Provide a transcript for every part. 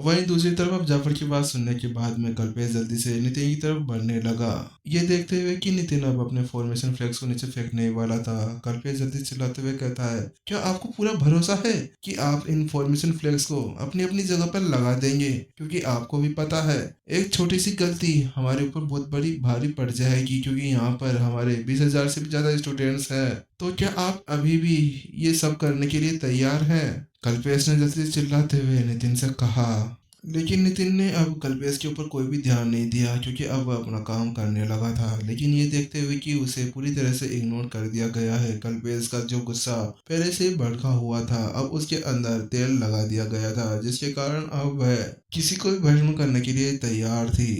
वहीं दूसरी तरफ अब जाफर की बात सुनने के बाद में कल्पेश जल्दी से नितिन की तरफ बढ़ने लगा। ये देखते हुए कि नितिन अब अपने फॉर्मेशन फ्लैग्स को नीचे फेंकने वाला था, कल्पेश जल्दी चिल्लाते हुए कहता है, क्या आपको पूरा भरोसा है कि आप इन फॉर्मेशन फ्लैग्स को अपनी अपनी जगह पर लगा देंगे? क्योंकि आपको भी पता है एक छोटी सी गलती हमारे ऊपर बहुत बड़ी भारी पड़ जाएगी, क्योंकि यहाँ पर हमारे 20,000 से भी ज्यादा स्टूडेंट्स हैं। तो क्या आप अभी भी ये सब करने के लिए तैयार हैं? कल्पेश ने जल्दी से चिल्लाते हुए नितिन से कहा। लेकिन नितिन ने अब कल्पेश के ऊपर कोई भी ध्यान नहीं दिया, क्योंकि अब वह अपना काम करने लगा था। लेकिन ये देखते हुए कि उसे पूरी तरह से इग्नोर कर दिया गया है, कल्पेश का जो गुस्सा पहले से ही भड़का हुआ था अब उसके अंदर तेल लगा दिया गया था, जिसके कारण अब वह किसी को भी भस्म करने के लिए तैयार थी।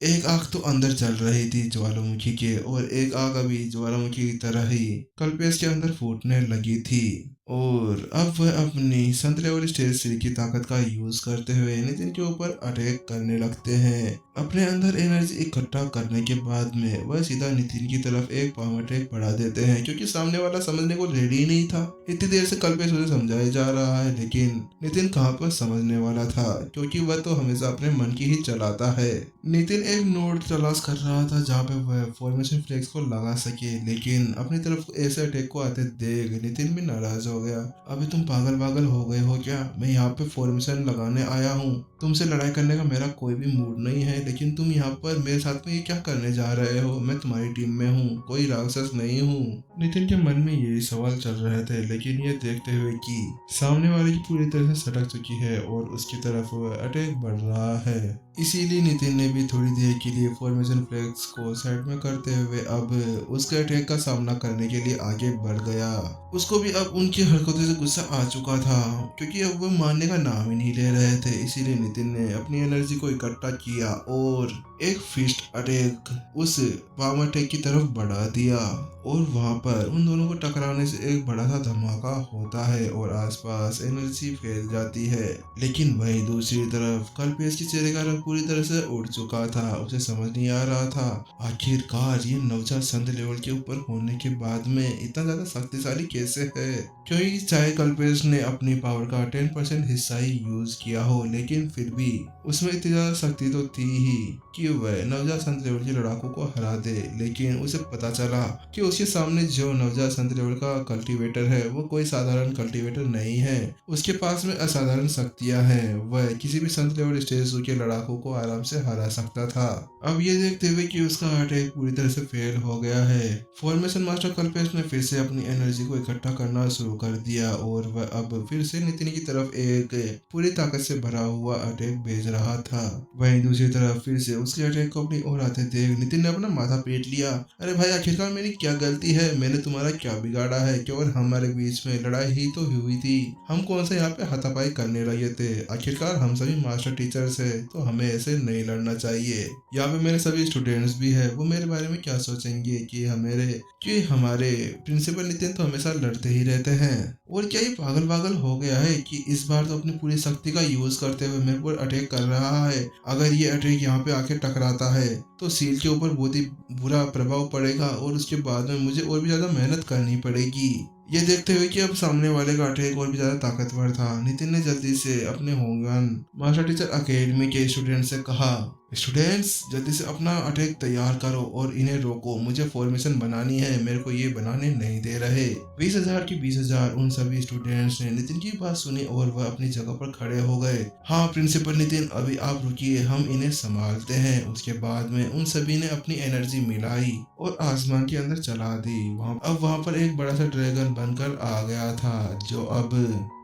एक आग तो अंदर जल रही थी ज्वालामुखी के, और एक आग अभी ज्वालामुखी की तरह ही कल्पेश के अंदर फूटने लगी थी। और अब वह अपनी संत लेवल स्टेज 3 की ताकत का यूज करते हुए नितिन के ऊपर अटैक करने लगते हैं। अपने अंदर एनर्जी इकट्ठा करने के बाद में वह सीधा नितिन की तरफ एक पावर अटैक बढ़ा देते हैं, क्योंकि सामने वाला समझने को रेडी नहीं था। इतनी देर से कल्पेश उसे समझाया जा रहा है, लेकिन नितिन कहाँ पर समझने वाला था, क्योंकि वह तो हमेशा अपने मन की ही चलाता है। नितिन एक नोड तलाश कर रहा था जहाँ पे वह फॉर्मेशन फ्लेक्स को लगा सके, लेकिन अपनी तरफ ऐसे अटैक को आते देख नितिन भी नाराज हो गया। अभी तुम पागल पागल हो गए हो क्या? मैं यहाँ पे फॉर्मेशन लगाने आया हूँ, तुमसे लड़ाई करने का मेरा कोई भी मूड नहीं है, लेकिन तुम यहाँ पर मेरे साथ में ये क्या करने जा रहे हो? मैं तुम्हारी टीम में हूँ, कोई राक्षस नहीं हूँ। नितिन के मन में यही सवाल चल रहे थे, लेकिन ये देखते हुए कि सामने वाले की पूरी तरह से सटक चुकी है और उसकी तरफ अटैक बढ़ रहा है, इसीलिए नितिन ने भी थोड़ी देर के लिए फॉर्मेशन फ्लैग्स को साइड में करते हुए अब उसके अटैक का सामना करने के लिए आगे बढ़ गया। उसको भी अब उनकी हरकतों से गुस्सा आ चुका था, क्योंकि अब वो मानने का नाम ही नहीं ले रहे थे। इसीलिए नितिन ने अपनी एनर्जी को इकट्ठा किया और एक फिस्ट अटैक उस पाम अटैक की तरफ बढ़ा दिया, और वहां पर उन दोनों को टकराने से एक बड़ा सा धमाका होता है और आसपास एनर्जी फैल जाती है। लेकिन वहीं दूसरी तरफ कल्पेश के चेहरे का रंग पूरी तरह से उड़ चुका था, उसे समझ नहीं आ रहा था आखिरकार ये नवजात संत लेवल के ऊपर होने के बाद में इतना ज्यादा शक्तिशाली कैसे है। क्योंकि चाहे कल्पेश ने अपनी पावर का 10% हिस्सा ही यूज किया हो, लेकिन फिर भी उसमें इतनी ज्यादा शक्ति तो थी ही कि वह नवजात संत लेवल के लड़ाकू को हरा दे। लेकिन उसे पता चला कि उसके सामने जो नवजात संत लेवल का कल्टीवेटर है वो कोई साधारण कल्टीवेटर नहीं है, उसके पास में असाधारण शक्तियां हैं। वह किसी भी संत लेवल स्टेज के लड़ाकू को आराम से हरा सकता था। अब ये देखते हुए कि उसका अटैक पूरी तरह से फेल हो गया है, फॉर्मेशन मास्टर कल्पेश ने फिर से अपनी एनर्जी को इकट्ठा करना शुरू कर दिया और वह अब फिर से नितिन की तरफ एक पूरी ताकत से भरा हुआ अटैक भेज रहा था। वहीं दूसरी तरफ फिर से उसके अटैक को अपनी ओर आते देख नितिन ने अपना माथा पीट लिया। अरे भाई, आखिरकार मेरी क्या गलती है? मैंने तुम्हारा क्या बिगाड़ा है? केवल हमारे बीच में लड़ाई ही तो हुई थी, हम कौन सा यहाँ पे हाथापाई करने लगे थे? आखिरकार हम सभी मास्टर टीचर्स है, तो हमें ऐसे नहीं लड़ना चाहिए। यहाँ पे मेरे सभी स्टूडेंट्स भी है, वो मेरे बारे में क्या सोचेंगे कि हमारे प्रिंसिपल नितिन तो हमेशा लड़ते ही रहते हैं। और क्या ये पागल पागल हो गया है कि इस बार तो अपनी पूरी शक्ति का यूज करते हुए मेरे ऊपर अटैक कर रहा है। अगर ये अटैक यहाँ पे आके टकराता है तो सील के ऊपर बहुत ही बुरा प्रभाव पड़ेगा और उसके बाद में मुझे और भी ज्यादा मेहनत करनी पड़ेगी। ये देखते हुए कि अब सामने वाले का अटैक और भी ज्यादा ताकतवर था, नितिन ने जल्दी से अपने होंगन मास्टर टीचर अकेडमी के स्टूडेंट से कहा, स्टूडेंट्स जल्दी से अपना अटैक तैयार करो और इन्हें रोको, मुझे फॉर्मेशन बनानी है, मेरे को ये बनाने नहीं दे रहे। 20,000 की 20,000 उन सभी स्टूडेंट्स ने नितिन की बात सुनी और वह अपनी जगह पर खड़े हो गए। हाँ प्रिंसिपल नितिन, अभी आप रुकिए, हम इन्हें संभालते हैं। उसके बाद में उन सभी ने अपनी एनर्जी मिलाई और आसमान के अंदर चला दी। वहाँ पर एक बड़ा सा ड्रैगन बनकर आ गया था, जो अब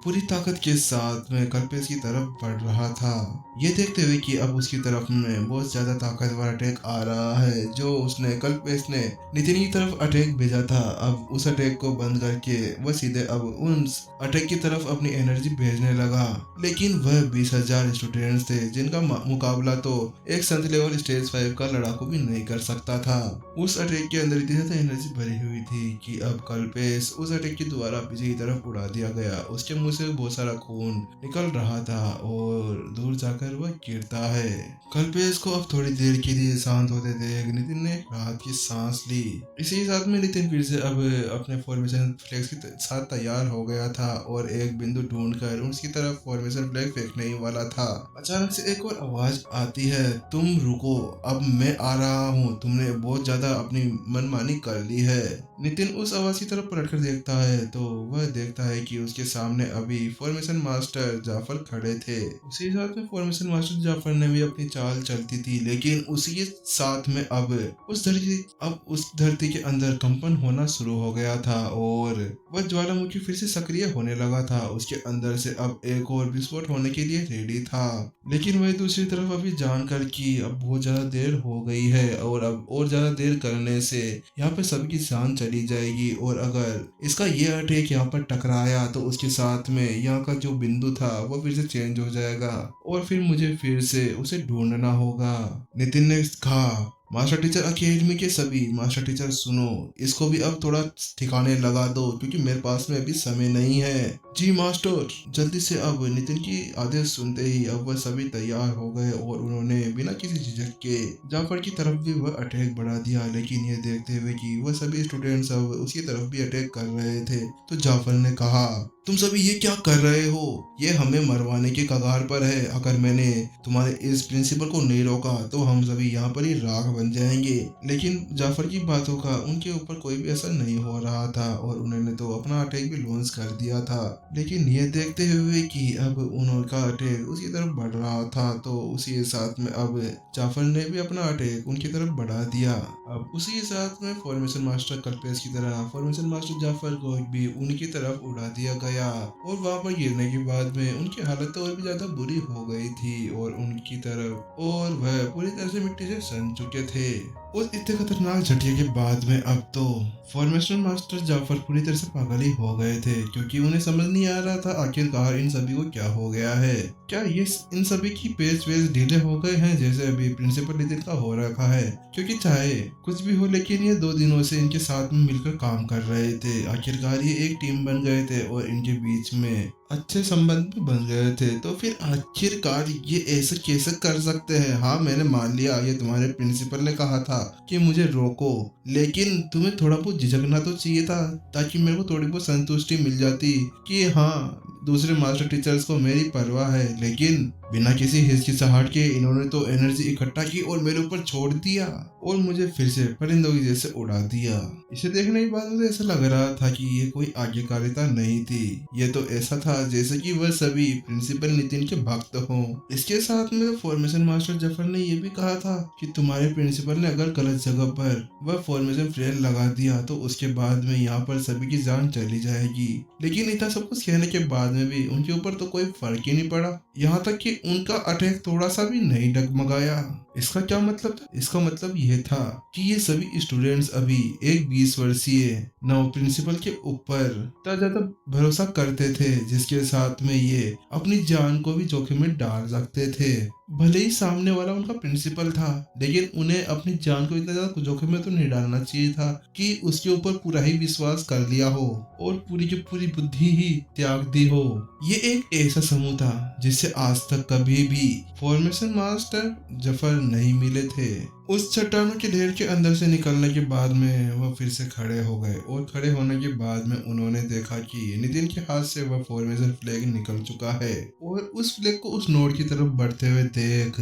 पूरी ताकत के साथ में कल्पेश की तरफ बढ़ रहा था। ये देखते हुए कि अब उसकी तरफ में बहुत ज्यादा ताकतवर अटैक आ रहा है, जो उसने कल्पेश ने नितिन की तरफ अटैक भेजा था, अब उस अटैक को बंद करके वह सीधे अब उन अटैक की तरफ अपनी एनर्जी भेजने लगा। लेकिन वह 20,000 स्टूडेंट्स थे, जिनका मुकाबला तो एक संत लेवल स्टेज 5 का लड़ाकू भी नहीं कर सकता था। उस अटैक के अंदर इतनी ज्यादा एनर्जी भरी हुई थी कि अब कल्पेश उस अटैक के द्वारा पीछे की तरफ उड़ा दिया गया। उसके मुंह मुंह से बहुत सारा खून निकल रहा था और दूर जाकर वह गिरता है। कल्पेश को अब थोड़ी देर के लिए शांत होते देख नितिन ने राहत की सांस ली। इसी साथ में नितिन फिर से अब अपने फॉर्मेशन फ्लैग्स के साथ तैयार हो गया था और एक बिंदु ढूंढकर उसकी तरफ फॉर्मेशन फ्लैग फेंकने ही वाला था। अचानक से एक और आवाज आती है, तुम रुको, अब मैं आ रहा हूँ, तुमने बहुत ज्यादा अपनी मनमानी कर ली है। नितिन उस आवाज की तरफ पलटकर देखता है तो वह देखता है कि उसके सामने अभी फॉर्मेशन मास्टर जाफर खड़े थे। उसी साथ में फॉर्मेशन मास्टर जाफर ने भी अपनी चाल चलती थी, लेकिन उसी के साथ में अब उस धरती के अंदर कंपन होना शुरू हो गया था और वह ज्वालामुखी फिर से सक्रिय होने लगा था। उसके अंदर से अब एक और विस्फोट होने के लिए रेडी था, लेकिन वही दूसरी तरफ अभी जानकर कि अब बहुत ज्यादा देर हो गई है और अब और ज्यादा देर करने से यहाँ पे सबकी जान चली जाएगी और अगर इसका ये अटैक यहाँ पर टकराया तो उसके साथ में यहाँ का जो बिंदु था वो फिर से चेंज हो जाएगा और फिर मुझे फिर से उसे ढूंढना होगा। नितिन ने कहा, मास्टर टीचर अकेडमी के सभी मास्टर टीचर सुनो, इसको भी अब थोड़ा ठिकाने लगा दो क्योंकि मेरे पास में अभी समय नहीं है। जी मास्टर। जल्दी से अब नितिन की आदेश सुनते ही अब वह सभी तैयार हो गए और उन्होंने बिना किसी झिझक के जाफर की तरफ भी वह अटैक बढ़ा दिया, लेकिन ये देखते हुए कि वह सभी स्टूडेंट्स अब उसकी तरफ भी अटैक कर रहे थे तो जाफर ने कहा, तुम सभी ये क्या कर रहे हो? ये हमें मरवाने के कगार पर है। अगर मैंने तुम्हारे इस प्रिंसिपल को नहीं रोका तो हम सभी यहाँ पर ही राख बन जाएंगे। लेकिन जाफर की बातों का उनके ऊपर कोई भी असर नहीं हो रहा था और उन्होंने तो अपना अटैक भी लॉन्च कर दिया था, लेकिन ये देखते हुए कि अब उनका अटैक उसकी तरफ बढ़ रहा था तो उसी साथ में अब जाफर ने भी अपना अटैक उनकी तरफ बढ़ा दिया। अब उसी साथ में फॉर्मेशन मास्टर कल्पेश की तरह फॉर्मेशन मास्टर जाफर को भी उनकी तरफ उड़ा दिया गया और वहां पर गिरने के बाद में उनकी हालत तो और भी ज्यादा बुरी हो गई थी और उनकी तरफ और वह पूरी तरह से मिट्टी से सन चुके थे। उस इतने खतरनाक झटके के बाद में अब तो फॉर्मेशन मास्टर जाफर पूरी तरह से पागल ही हो गए थे क्योंकि उन्हें समझ नहीं आ रहा था आखिरकार इन सभी को क्या हो गया है। क्या ये इन सभी की पेज ढीले हो गए हैं जैसे अभी प्रिंसिपल नितिन का हो रखा है? क्योंकि चाहे कुछ भी हो लेकिन ये 2 दिनों से इनके साथ में मिलकर काम कर रहे थे। आखिरकार ये एक टीम बन गए थे और इनके बीच में अच्छे संबंध भी बन गए थे, तो फिर आखिरकार ये ऐसे कैसे कर सकते हैं? हाँ, मैंने मान लिया ये तुम्हारे प्रिंसिपल ने कहा था कि मुझे रोको, लेकिन तुम्हें थोड़ा बहुत झिझकना तो चाहिए था ताकि मेरे को थोड़ी बहुत संतुष्टि मिल जाती कि हाँ दूसरे मास्टर टीचर्स को मेरी परवाह है। लेकिन बिना किसी हिचकिचाहट के इन्होंने तो एनर्जी इकट्ठा की और मेरे ऊपर छोड़ दिया और मुझे फिर से परिंदों की जैसे उड़ा दिया। इसे देखने के बाद मुझे ऐसा लग रहा था कि ये कोई आज्ञाकारिता नहीं थी, ये तो ऐसा था जैसे कि वह सभी प्रिंसिपल नितिन के भक्त हों। इसके साथ में फॉर्मेशन मास्टर जफर ने यह भी कहा था कि तुम्हारे प्रिंसिपल ने अगर गलत जगह पर वह फॉर्मेशन फ्लेयर लगा दिया तो उसके बाद में यहाँ पर सभी की जान चली जाएगी। लेकिन इतना सब कुछ कहने के बाद में भी उनके ऊपर तो कोई फर्क ही नहीं पड़ा, यहाँ तक कि उनका अटैक थोड़ा सा भी नहीं डगमगाया। इसका क्या मतलब था? इसका मतलब यह था कि ये सभी स्टूडेंट्स अभी एक 20 वर्षीय नव प्रिंसिपल के ऊपर इतना ज्यादा भरोसा करते थे जिसके साथ में ये अपनी जान को भी जोखिम में डाल सकते थे। भले ही सामने वाला उनका प्रिंसिपल था, लेकिन उन्हें अपनी जान को इतना ज्यादा जोखिम में तो नहीं डालना चाहिए था कि उसके ऊपर पूरा ही विश्वास कर लिया हो और पूरी की पूरी बुद्धि ही त्याग दी हो। ये एक ऐसा समूह था जिससे आज तक कभी भी फॉर्मेशन मास्टर जफर नहीं मिले थे। उस चट्टानों के ढेर के अंदर से निकलने के बाद में वह फिर से खड़े हो गए और खड़े होने के बाद में उन्होंने देखा कि नितिन के हाथ से वह फॉर्मेशन फ्लैग निकल चुका है और उस फ्लैग को उस नोड की तरफ बढ़ते हुए देख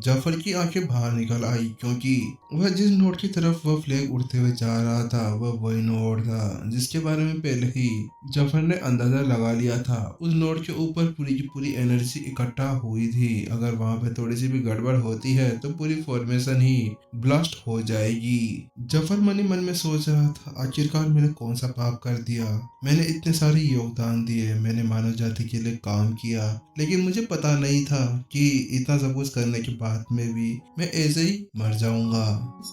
जाफर की आंखें बाहर निकल आई, क्योंकि वह जिस नोड की तरफ वह फ्लैग उड़ते हुए जा रहा था वह वही नोड था जिसके बारे में पहले ही जाफर ने अंदाजा लगा लिया था। उस नोड के ऊपर पूरी की पूरी एनर्जी इकट्ठा हुई थी, अगर वहां पे थोड़ी सी भी गड़बड़ होती है तो पूरी फॉर्मेशन ही ब्लास्ट हो जाएगी। जफर मन ही मन में सोच रहा था, आखिरकार मैंने कौन सा पाप कर दिया? मैंने इतने सारे योगदान दिए, मैंने मानव जाति के लिए काम किया, लेकिन मुझे पता नहीं था कि इतना सब कुछ करने के बाद में भी मैं ऐसे ही मर जाऊंगा।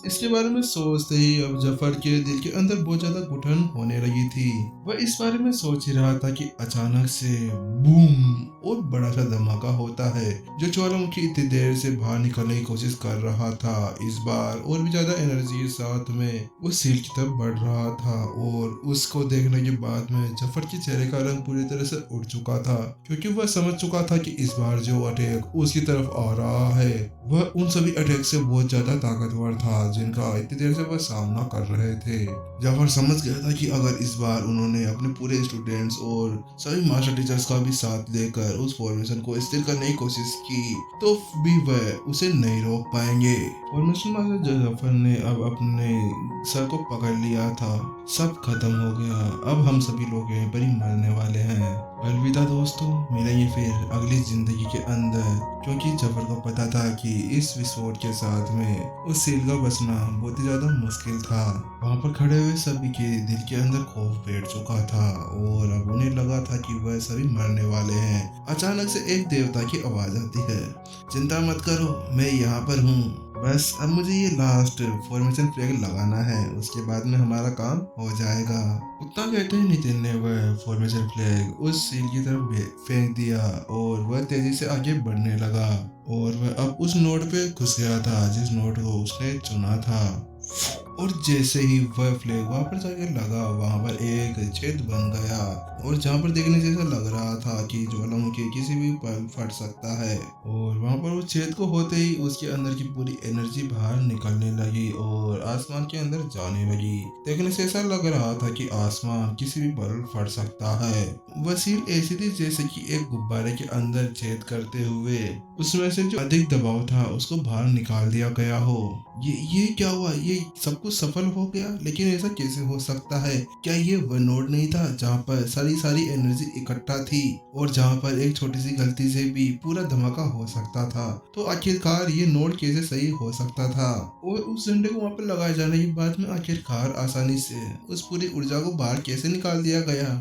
इसके बारे में सोचते ही अब जफर के दिल के अंदर बहुत ज्यादा घुटन होने लगी थी। वह इस बारे में सोच ही रहा था कि अचानक से बूम और बड़ा सा धमाका होता है जो ज्वालामुखी इतनी देर से बाहर निकलने की कोशिश कर रहा था, इस बार और भी ज्यादा एनर्जी के साथ में वो सील की तरफ बढ़ रहा था। और उसको देखने के बाद में जफर के चेहरे का रंग पूरी तरह से उड़ चुका था, क्योंकि वह समझ चुका था कि इस बार जो अटैक उसकी तरफ आ रहा है वह उन सभी अटैक से बहुत ज्यादा ताकतवर था जिनका इतनी देर से वह सामना कर रहे थे। जफर समझ गया था कि अगर इस बार उन्होंने अपने पूरे स्टूडेंट्स और सभी मास्टर टीचर्स का भी साथ लेकर उस फॉर्मेशन को स्थिर करने की कोशिश की तो भी वह उसे नहीं रोक पाएंगे। फॉर्मेशन मास्टर जफर ने अब अपने सर को पकड़ लिया था। सब खत्म हो गया, अब हम सभी लोग यहीं पर ही मरने वाले हैं। अलविदा दोस्तों, मिलेंगे फिर अगली जिंदगी के अंदर, क्योंकि जफर को पता था कि इस विस्फोट के साथ में उस सील का बचना बहुत ही ज्यादा मुश्किल था। वहां पर खड़े हुए सभी के दिल के अंदर खौफ बैठ चुका था और अब उन्हें लगा था कि वह सभी मरने वाले हैं। अचानक से एक देवता की आवाज आती है, चिंता मत करो, मैं यहाँ पर हूँ। बस अब मुझे ये लास्ट फॉर्मेशन फ्लैग लगाना है, उसके बाद में हमारा काम हो जाएगा। उतना कहते ही नितिन ने वह फॉर्मेशन फ्लैग उस सील की तरफ फेंक दिया और वह तेजी से आगे बढ़ने लगा। और वह अब उस नोड पे घुस गया था जिस नोड को उसने चुना था। और जैसे ही वह फ्लैग वहां पर जाके लगा, वहां पर एक छेद बन गया और जहां पर देखने से ऐसा लग रहा था कि ज्वालामुखी किसी भी पल फट सकता है। और वहां पर उस छेद को होते ही उसके अंदर की पूरी एनर्जी बाहर निकलने लगी और आसमान के अंदर जाने लगी। देखने से ऐसा लग रहा था कि आसमान किसी भी पल फट सकता है। वह सील ऐसी थी जैसे कि एक गुब्बारे के अंदर छेद करते हुए उसमें से जो अधिक दबाव था उसको बाहर निकाल दिया गया हो। ये क्या हुआ? ये सब कुछ सफल हो गया, लेकिन ऐसा कैसे हो सकता है? क्या ये वह नोड नहीं था जहाँ पर सारी एनर्जी इकट्ठा थी और जहाँ पर एक छोटी सी गलती से भी पूरा धमाका हो सकता था? तो आखिरकार ये नोड कैसे सही हो सकता था? और उस झंडे को वहाँ पर लगाए जाने के बाद में आखिरकार आसानी से उस पूरी ऊर्जा को बाहर कैसे निकाल दिया गया?